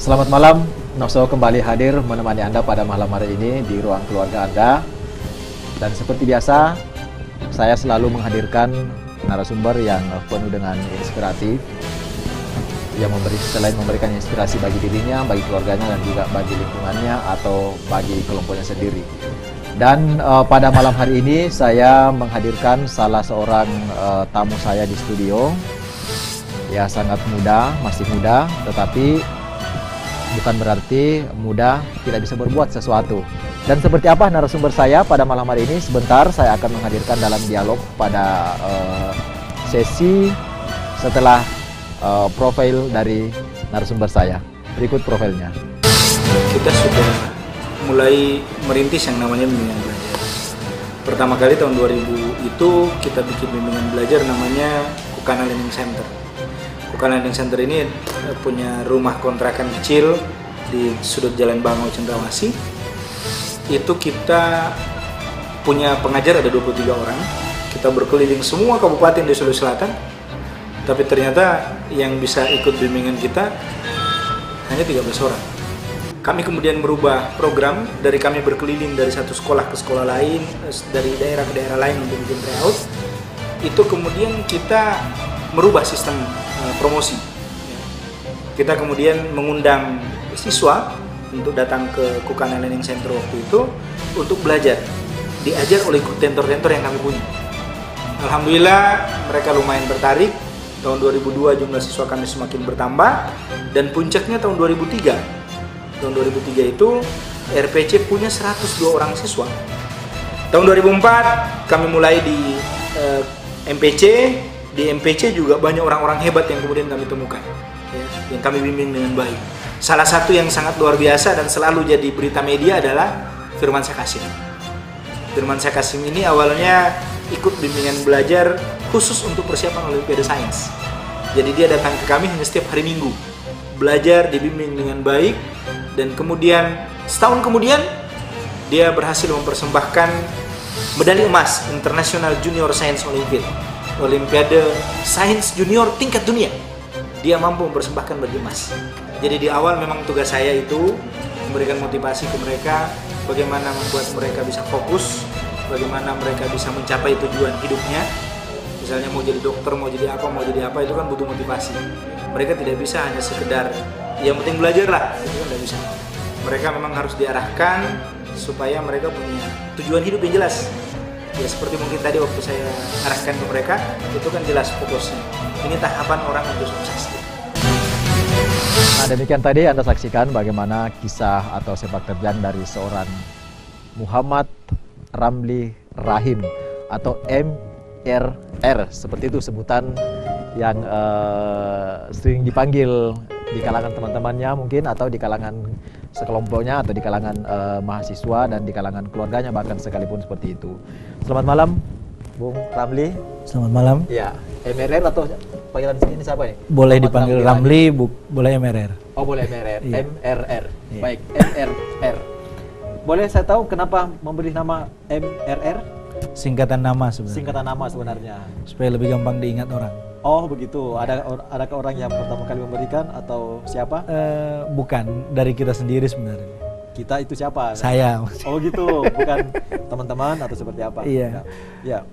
Selamat malam, Noso kembali hadir menemani Anda pada malam hari ini di ruang keluarga Anda. Dan seperti biasa, saya selalu menghadirkan narasumber yang penuh dengan inspiratif, yang selain memberikan inspirasi bagi dirinya, bagi keluarganya, dan juga bagi lingkungannya atau bagi kelompoknya sendiri. Dan pada malam hari ini saya menghadirkan salah seorang tamu saya di studio. Ya, sangat muda, masih muda, tetapi bukan berarti muda tidak bisa berbuat sesuatu. Dan seperti apa narasumber saya pada malam hari ini? Sebentar saya akan menghadirkan dalam dialog pada sesi setelah profil dari narasumber saya. Berikut profilnya. Kita sudah mulai merintis yang namanya bimbingan belajar. Pertama kali tahun 2000 itu kita bikin bimbingan belajar namanya Kukana Learning Center. Kukana Learning Center ini punya rumah kontrakan kecil di sudut Jalan Bangau Cendrawasih. Itu kita punya pengajar ada 23 orang. Kita berkeliling semua kabupaten di Sulawesi Selatan. Tapi ternyata yang bisa ikut bimbingan kita hanya 13 orang. Kami kemudian merubah program dari kami berkeliling dari satu sekolah ke sekolah lain, dari daerah ke daerah lain untuk bikin tryout. Itu kemudian kita merubah sistem promosi. Kita kemudian mengundang siswa untuk datang ke Kukana Learning Center waktu itu untuk belajar, diajar oleh tentor-tentor yang kami punya. Alhamdulillah mereka lumayan tertarik. Tahun 2002 jumlah siswa kami semakin bertambah dan puncaknya tahun 2003. Tahun 2003 itu RPC punya 102 orang siswa. Tahun 2004 kami mulai di MPC. Di MPC juga banyak orang-orang hebat yang kemudian kami temukan, ya, yang kami bimbing dengan baik. Salah satu yang sangat luar biasa dan selalu jadi berita media adalah Firmansyah Kasim. Firmansyah Kasim ini awalnya ikut bimbingan belajar khusus untuk persiapan Olimpiade Sains. Jadi dia datang ke kami hanya setiap hari Minggu, belajar, dibimbing dengan baik, dan kemudian setahun kemudian dia berhasil mempersembahkan medali emas International Junior Science Olympiad, Olimpiade Sains Junior tingkat dunia. Dia mampu mempersembahkan medali emas. Jadi di awal memang tugas saya itu memberikan motivasi ke mereka, bagaimana membuat mereka bisa fokus, bagaimana mereka bisa mencapai tujuan hidupnya. Misalnya mau jadi dokter, mau jadi apa, itu kan butuh motivasi. Mereka tidak bisa hanya sekedar yang penting belajar lah, itu kan tidak bisa. Mereka memang harus diarahkan supaya mereka punya tujuan hidup yang jelas. Ya seperti mungkin tadi waktu saya arahkan ke mereka, itu kan jelas fokusnya. Ini tahapan orang untuk sukses. Nah, demikian tadi Anda saksikan bagaimana kisah atau sepak terjang dari seorang Muhammad Ramli Rahim atau MRR, seperti itu sebutan yang sering dipanggil di kalangan teman-temannya mungkin, atau di kalangan sekelompoknya, atau di kalangan mahasiswa dan di kalangan keluarganya bahkan sekalipun seperti itu. Selamat malam, Bung Ramli. Selamat malam. Ya, MRR atau panggilan ini siapa nih? Boleh dipanggil Ramli, boleh MRR. Oh, boleh MRR. Iya. MRR. Iya. Baik, MRR. Boleh saya tahu kenapa memberi nama MRR? Singkatan nama sebenarnya. Singkatan nama sebenarnya. Supaya lebih gampang diingat orang. Oh, begitu. Adakah orang yang pertama kali memberikan atau siapa? Bukan, dari kita sendiri sebenarnya. Kita itu siapa? Saya. Oh gitu, bukan teman-teman atau seperti apa? Iya. Ya.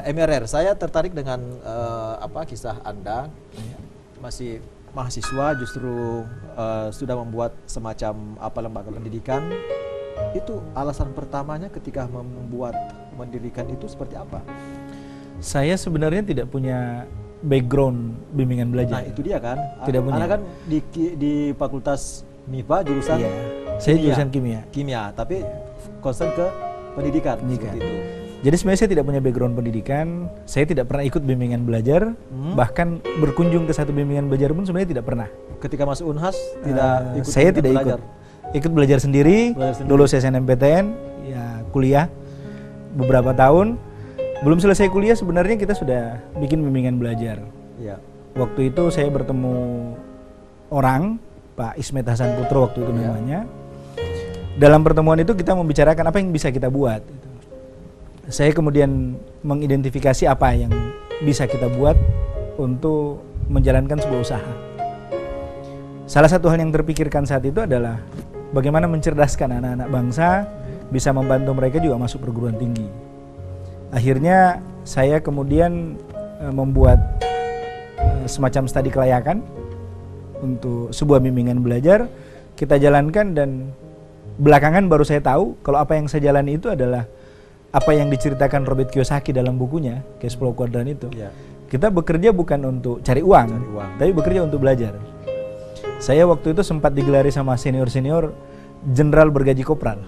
MRR, saya tertarik dengan kisah Anda. Masih mahasiswa justru sudah membuat semacam lembaga pendidikan. Itu alasan pertamanya ketika mendirikan itu seperti apa? Saya sebenarnya tidak punya background bimbingan belajar. Nah itu dia kan. Tidak punya. Anda kan di Fakultas MIPA jurusan. Iya. Saya jurusan kimia. Kimia, tapi concern ke pendidikan. Seperti itu. Jadi sebenarnya saya tidak punya background pendidikan, saya tidak pernah ikut bimbingan belajar, bahkan berkunjung ke satu bimbingan belajar pun sebenarnya tidak pernah. Ketika masuk Unhas tidak ikut? Saya tidak belajar. Ikut belajar sendiri, lulus SNMPTN, ya kuliah beberapa tahun. Belum selesai kuliah sebenarnya kita sudah bikin bimbingan belajar. Ya. Waktu itu saya bertemu orang, Pak Ismet Hasan Putro waktu itu namanya. Dalam pertemuan itu kita membicarakan apa yang bisa kita buat. Saya kemudian mengidentifikasi apa yang bisa kita buat untuk menjalankan sebuah usaha. Salah satu hal yang terpikirkan saat itu adalah bagaimana mencerdaskan anak-anak bangsa, bisa membantu mereka juga masuk perguruan tinggi. Akhirnya saya kemudian membuat semacam studi kelayakan untuk sebuah bimbingan belajar. Kita jalankan dan belakangan baru saya tahu kalau apa yang saya jalani itu adalah apa yang diceritakan Robert Kiyosaki dalam bukunya Cash Flow Quadrant itu. Ya. Kita bekerja bukan untuk cari uang, tapi bekerja untuk belajar. Saya waktu itu sempat digelari sama senior-senior jenderal bergaji kopral.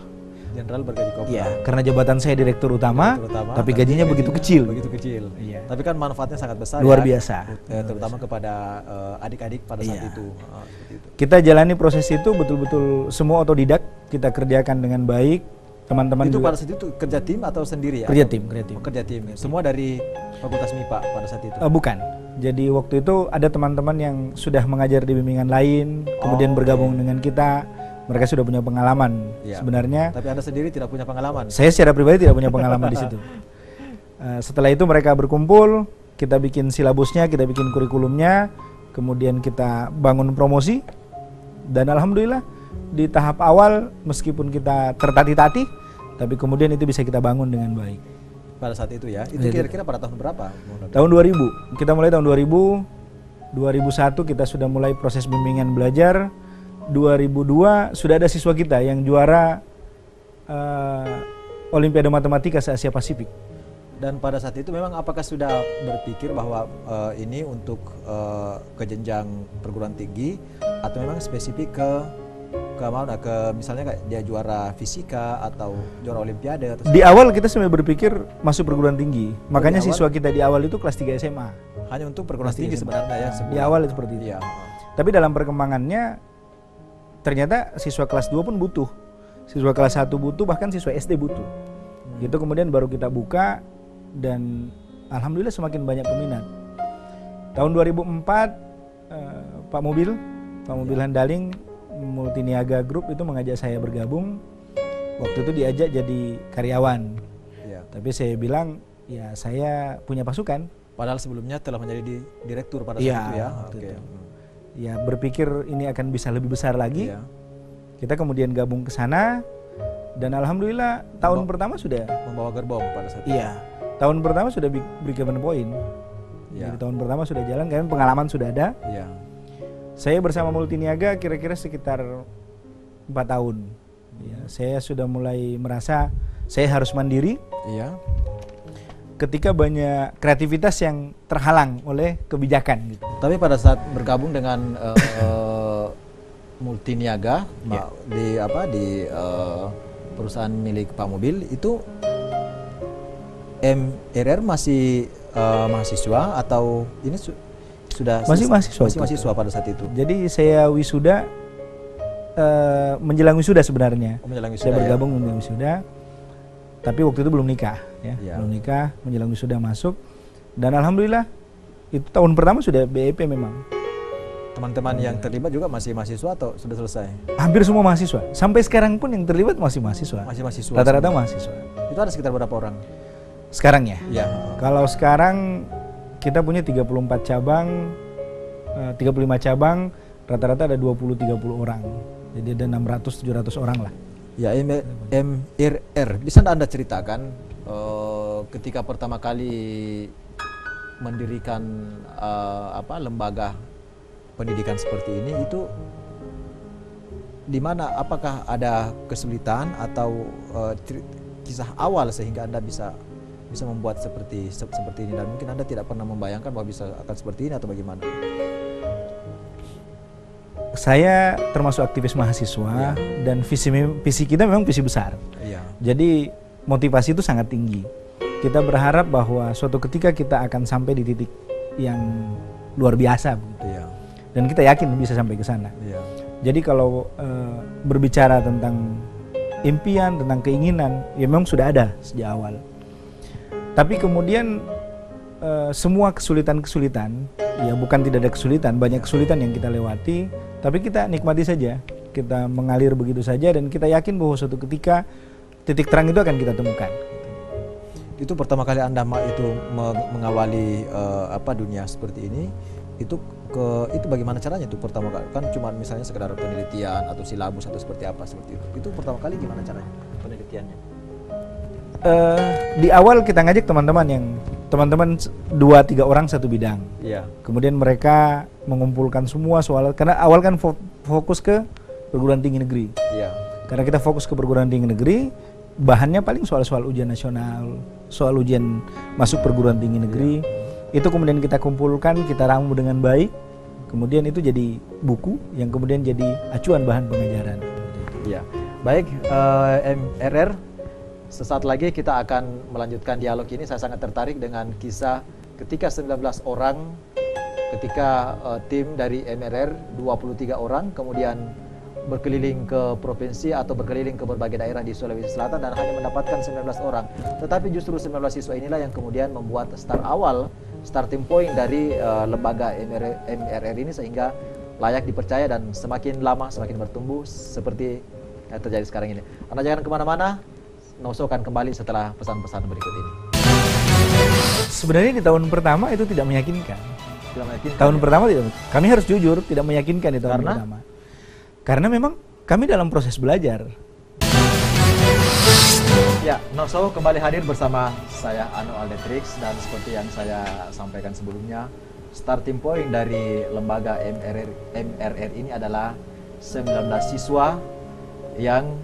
Jenderal bergaji kopral. Iya, karena jabatan saya direktur utama tapi gajinya begitu kecil. Begitu kecil. Iya. Tapi kan manfaatnya sangat besar. Luar biasa. Terutama kepada adik-adik pada saat itu. Kita jalani proses itu betul-betul semua otodidak, kita kerjakan dengan baik. Teman-teman itu juga. Pada saat itu kerja tim atau sendiri ya? Kerja tim. Kerja tim. Semua dari Fakultas MIPA pada saat itu? Bukan. Jadi waktu itu ada teman-teman yang sudah mengajar di bimbingan lain, kemudian bergabung dengan kita. Mereka sudah punya pengalaman sebenarnya. Tapi Anda sendiri tidak punya pengalaman? Saya secara pribadi tidak punya pengalaman di situ. Setelah itu mereka berkumpul, kita bikin silabusnya, kita bikin kurikulumnya, kemudian kita bangun promosi. Dan alhamdulillah di tahap awal meskipun kita tertati-tati, tapi kemudian itu bisa kita bangun dengan baik. Pada saat itu ya? Itu kira-kira pada tahun berapa? Tahun 2000. Kita mulai tahun 2000. 2001 kita sudah mulai proses bimbingan belajar. 2002 sudah ada siswa kita yang juara Olimpiade Matematika se-Asia Pasifik. Dan pada saat itu memang apakah sudah berpikir bahwa ini untuk ke jenjang perguruan tinggi atau memang spesifik ke misalnya kayak dia juara fisika atau juara olimpiade atau di awal kita sebenarnya berpikir masuk perguruan tinggi. Makanya siswa kita di awal itu kelas 3 SMA. Hanya untuk perguruan tinggi sebenarnya ya. Di awal itu seperti itu. Iya. Tapi dalam perkembangannya ternyata siswa kelas 2 pun butuh. Siswa kelas 1 butuh, bahkan siswa SD butuh. Gitu kemudian baru kita buka dan alhamdulillah semakin banyak peminat. Tahun 2004 Pak Mobil Handaling Multiniaga Group itu mengajak saya bergabung. Waktu itu diajak jadi karyawan. Ya. Tapi saya bilang, ya saya punya pasukan. Padahal sebelumnya telah menjadi direktur pada saat itu ya. Okay. Ya berpikir ini akan bisa lebih besar lagi. Ya. Kita kemudian gabung ke sana dan alhamdulillah tahun pertama sudah membawa gerbong pada saat itu. Iya. Tahun pertama sudah break-even point. Ya. Jadi tahun pertama sudah jalan, karena pengalaman sudah ada. Ya. Saya bersama Multiniaga kira-kira sekitar 4 tahun. Ya, saya sudah mulai merasa saya harus mandiri. Ya. Ketika banyak kreativitas yang terhalang oleh kebijakan. Gitu. Tapi pada saat bergabung dengan Multiniaga di perusahaan milik Pak Mobil itu MRR masih mahasiswa atau ini sudah masih mahasiswa pada saat itu. Jadi saya wisuda menjelang wisuda sebenarnya. Menjelang wisuda, saya bergabung menjelang wisuda. Tapi waktu itu belum nikah ya. Belum nikah, menjelang wisuda masuk. Dan alhamdulillah itu tahun pertama sudah BEP memang. Teman-teman yang terlibat juga masih mahasiswa atau sudah selesai? Hampir semua mahasiswa. Sampai sekarang pun yang terlibat masih mahasiswa. Masih mahasiswa. Rata-rata mahasiswa. Itu ada sekitar berapa orang? Sekarang ya? Ya. Kalau sekarang kita punya 34 cabang, 35 cabang, rata-rata ada 20-30 orang. Jadi ada 600-700 orang lah. Ya, MRR. Bisa Anda ceritakan ketika pertama kali mendirikan lembaga pendidikan seperti ini, itu di mana? Apakah ada kesulitan atau kisah awal sehingga Anda bisa membuat seperti ini, dan mungkin Anda tidak pernah membayangkan bahwa bisa akan seperti ini atau bagaimana? Saya termasuk aktivis mahasiswa dan visi kita memang visi besar. Ya. Jadi motivasi itu sangat tinggi. Kita berharap bahwa suatu ketika kita akan sampai di titik yang luar biasa begitu. Ya. Dan kita yakin bisa sampai ke sana. Ya. Jadi kalau berbicara tentang impian, tentang keinginan, ya memang sudah ada sejak awal. Tapi kemudian semua kesulitan-kesulitan, ya bukan tidak ada kesulitan, banyak kesulitan yang kita lewati, tapi kita nikmati saja, kita mengalir begitu saja, dan kita yakin bahwa suatu ketika titik terang itu akan kita temukan. itu pertama kali Anda mengawali dunia seperti ini, itu bagaimana caranya itu pertama kali? Kan cuma misalnya sekedar penelitian atau silabus atau seperti apa seperti itu. Itu pertama kali gimana caranya penelitiannya? Di awal kita ngajak teman-teman 2-3 orang satu bidang. Iya. Kemudian mereka mengumpulkan semua soal, karena awal kan fokus ke perguruan tinggi negeri. Iya. Karena kita fokus ke perguruan tinggi negeri, bahannya paling soal-soal ujian nasional, soal ujian masuk perguruan tinggi negeri. Itu kemudian kita kumpulkan, kita ramu dengan baik. Kemudian itu jadi buku yang kemudian jadi acuan bahan pengajaran. Iya. Baik, MRR, sesaat lagi kita akan melanjutkan dialog ini. Saya sangat tertarik dengan kisah ketika 19 orang, ketika tim dari MRR 23 orang kemudian berkeliling ke provinsi atau berkeliling ke berbagai daerah di Sulawesi Selatan dan hanya mendapatkan 19 orang. Tetapi justru 19 siswa inilah yang kemudian membuat starting point dari lembaga MRR ini sehingga layak dipercaya dan semakin lama semakin bertumbuh seperti yang terjadi sekarang ini. Anda jangan kemana-mana, Noso akan kembali setelah pesan-pesan berikut ini. Sebenarnya di tahun pertama itu tidak meyakinkan. Tidak meyakinkan, Tahun ya? pertama tidak, kami harus jujur tidak meyakinkan di tahun pertama. Karena memang kami dalam proses belajar. Ya, Noso kembali hadir bersama saya Anu Aldetrix, dan seperti yang saya sampaikan sebelumnya, starting point dari lembaga MRR ini adalah 19 siswa yang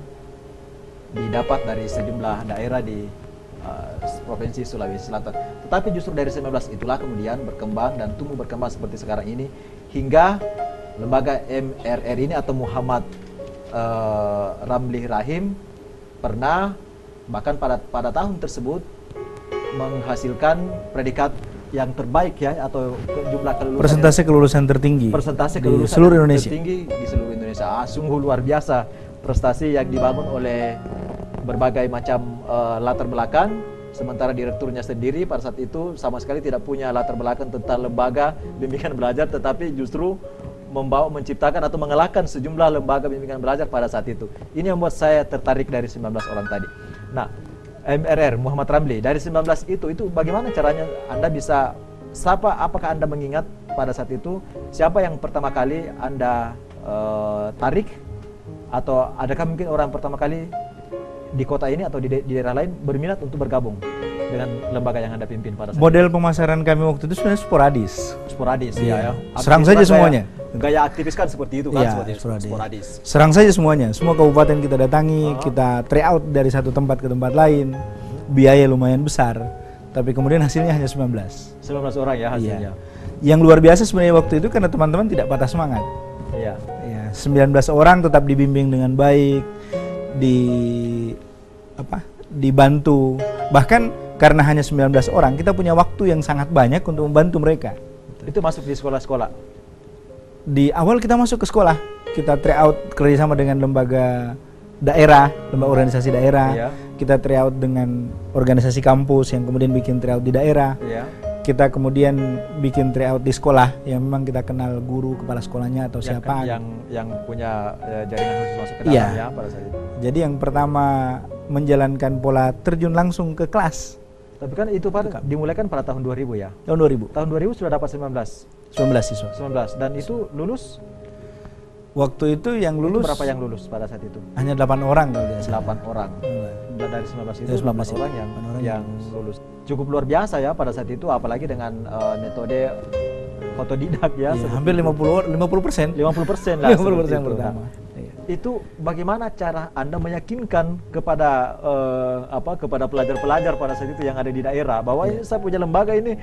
didapat dari sejumlah daerah di Provinsi Sulawesi Selatan. Tetapi justru dari 19 itulah kemudian berkembang dan tumbuh berkembang seperti sekarang ini, hingga lembaga MRR ini atau Muhammad Ramli Rahim pernah bahkan pada tahun tersebut menghasilkan predikat yang terbaik ya, atau jumlah kelulusan Persentase kelulusan tertinggi. Persentase di kelulusan seluruh Indonesia. tertinggi di seluruh Indonesia. Sungguh luar biasa prestasi yang dibangun oleh berbagai macam latar belakang. Sementara direkturnya sendiri pada saat itu sama sekali tidak punya latar belakang tentang lembaga bimbingan belajar, tetapi justru menciptakan atau mengalahkan sejumlah lembaga bimbingan belajar pada saat itu. Ini yang membuat saya tertarik dari 19 orang tadi. Nah, MRR Muhammad Ramli dari 19 itu bagaimana caranya Anda bisa apakah Anda mengingat pada saat itu siapa yang pertama kali Anda tarik, atau adakah mungkin orang pertama kali di kota ini atau di daerah lain berminat untuk bergabung dengan lembaga yang Anda pimpin pada saat Model pemasaran kami waktu itu sebenarnya sporadis. Sporadis, Iya. ya. Serang saja semuanya. Gaya aktivis kan seperti itu kan, Iya, seperti sporadis. sporadis. Serang saja semuanya. Semua kabupaten kita datangi, kita tryout dari satu tempat ke tempat lain. Biaya lumayan besar, tapi kemudian hasilnya hanya 19. 19 orang ya hasilnya. Iya. Yang luar biasa sebenarnya waktu itu karena teman-teman tidak patah semangat. Iya. Ya, 19 orang tetap dibimbing dengan baik, dibantu. Bahkan karena hanya 19 orang, kita punya waktu yang sangat banyak untuk membantu mereka. Itu masuk di sekolah-sekolah. Di awal kita masuk ke sekolah, kita tryout kerjasama dengan lembaga daerah, lembaga organisasi daerah. Iya. Kita tryout dengan organisasi kampus yang kemudian bikin tryout di daerah. Iya. Kita kemudian bikin tryout di sekolah yang memang kita kenal guru, kepala sekolahnya atau siapa. Yang punya jaringan khusus masuk ke dalam Iya. ya pada saat itu. Jadi yang pertama menjalankan pola terjun langsung ke kelas. Tapi kan itu dimulai kan pada tahun 2000 ya. Tahun 2000. Tahun 2000 sudah dapat 19 siswa. dan itu lulus. Waktu itu yang lulus Berapa yang lulus pada saat itu? hanya 8 orang kalau tidak salah. 8 orang. Dari 19 itu Dari 19 8 orang yang lulus. Cukup luar biasa ya pada saat itu, apalagi dengan metode otodidak ya. Iya, hampir 50%. 50% lah. 50% seperti itu. pertama. Iya. Itu bagaimana cara Anda meyakinkan kepada kepada pelajar-pelajar pada saat itu yang ada di daerah bahwa ini saya punya lembaga ini,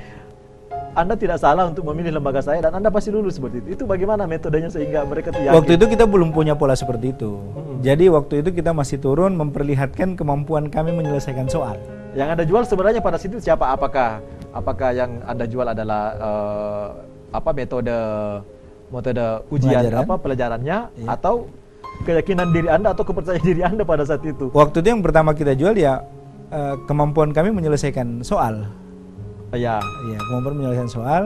Anda tidak salah untuk memilih lembaga saya dan Anda pasti lulus seperti itu. Itu bagaimana metodenya sehingga mereka yakin? Waktu itu kita belum punya pola seperti itu. Jadi waktu itu kita masih turun memperlihatkan kemampuan kami menyelesaikan soal. Yang Anda jual sebenarnya pada situ siapa? Apakah yang Anda jual adalah metode ujian pelajarannya, iya, atau keyakinan diri Anda atau kepercayaan diri Anda pada saat itu? Waktu itu yang pertama kita jual ya kemampuan kami menyelesaikan soal. Iya. Iya, kemampuan menyelesaikan soal.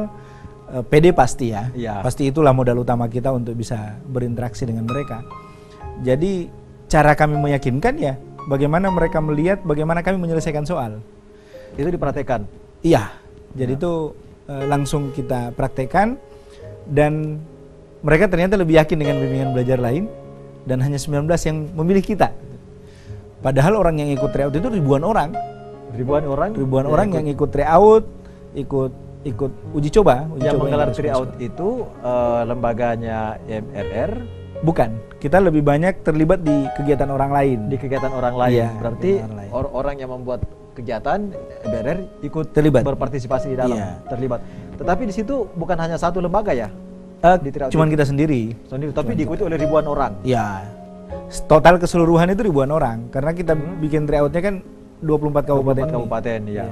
PD pasti ya. Iya. Pasti itulah modal utama kita untuk bisa berinteraksi dengan mereka. Jadi cara kami meyakinkan ya bagaimana mereka melihat bagaimana kami menyelesaikan soal. Itu dipraktekkan. Iya, jadi itu langsung kita praktekkan dan mereka ternyata lebih yakin dengan bimbingan belajar lain dan hanya 19 yang memilih kita. Padahal orang yang ikut tryout itu ribuan orang. Ribuan orang Yang ikut tryout, ikut uji coba. Yang menggelar tryout itu lembaganya MRR. Bukan, kita lebih banyak terlibat di kegiatan orang lain. Di kegiatan orang lain. Iya, Berarti orang lain. orang yang membuat kegiatan MRR ikut Terlibat. berpartisipasi di dalam, Iya. terlibat. Tetapi di situ bukan hanya satu lembaga ya. Di tryout Cuman itu. kita sendiri. Tapi diikuti oleh ribuan orang. Ya, total keseluruhan itu ribuan orang. Karena kita bikin tryoutnya kan 24 kabupaten. 24 ini. kabupaten, ya. Iya.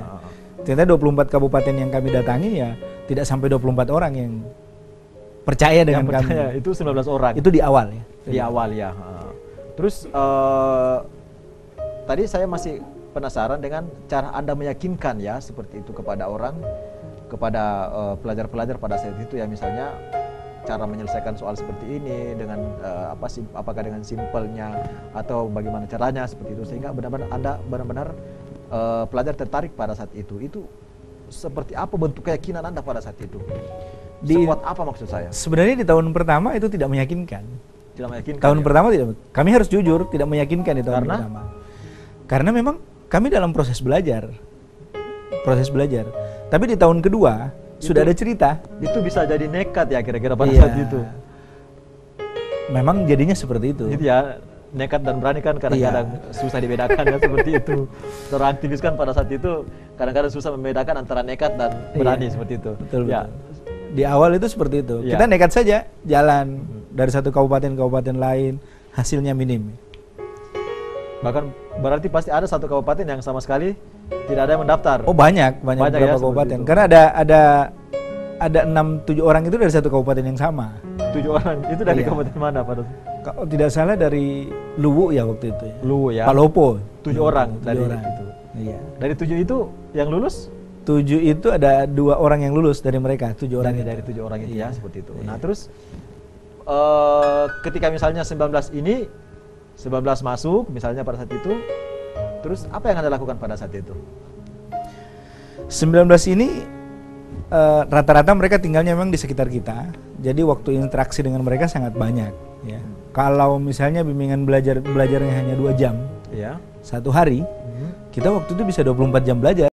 Ternyata 24 kabupaten yang kami datangi ya tidak sampai 24 orang yang percaya dengan Yang percaya kami. itu 19 orang. Itu di awal ya. Di awal ya. Terus tadi saya masih penasaran dengan cara Anda meyakinkan ya seperti itu kepada orang, kepada pelajar-pelajar pada saat itu ya, misalnya cara menyelesaikan soal seperti ini dengan apakah dengan simpelnya atau bagaimana caranya seperti itu, sehingga benar-benar Anda benar-benar pelajar tertarik pada saat itu. Itu seperti apa bentuk keyakinan Anda pada saat itu? Sekuat apa maksud saya? Sebenarnya di tahun pertama itu tidak meyakinkan. Tidak meyakinkan. Tahun ya? pertama tidak. Kami harus jujur tidak meyakinkan di tahun pertama. Karena memang kami dalam proses belajar. Tapi di tahun kedua sudah ada cerita. Itu bisa jadi nekat ya kira-kira pada Iya. saat itu. Memang jadinya seperti itu. Gitu ya, nekat dan berani kan kadang-kadang susah dibedakan ya seperti itu. Seorang aktivis kan pada saat itu kadang-kadang susah membedakan antara nekat dan berani seperti itu. Betul, ya. betul. Di awal itu seperti itu. Iya. Kita nekat saja jalan dari satu kabupaten ke kabupaten lain, hasilnya minim. Bahkan berarti pasti ada satu kabupaten yang sama sekali tidak ada yang mendaftar. Oh banyak Banyak beberapa ya, kabupaten. seperti itu. Karena ada 6-7 orang itu dari satu kabupaten yang sama. 7 orang itu dari Iya. kabupaten mana Pak? Kalau tidak salah dari Luwu ya waktu itu ya. Luwu ya. Palopo. 7 orang 7 dari orang. itu. Iya. Dari 7 itu yang lulus 7 itu ada 2 orang yang lulus dari mereka, 7 orang dari itu. 7 orang itu Iya. ya seperti itu. Iya. Nah, terus ketika misalnya 19 ini 19 masuk misalnya pada saat itu, terus apa yang Anda lakukan pada saat itu? 19 ini rata-rata mereka tinggalnya memang di sekitar kita. Jadi waktu interaksi dengan mereka sangat banyak ya. Kalau misalnya bimbingan belajarnya hanya 2 jam Ya. satu hari, kita waktu itu bisa 24 jam belajar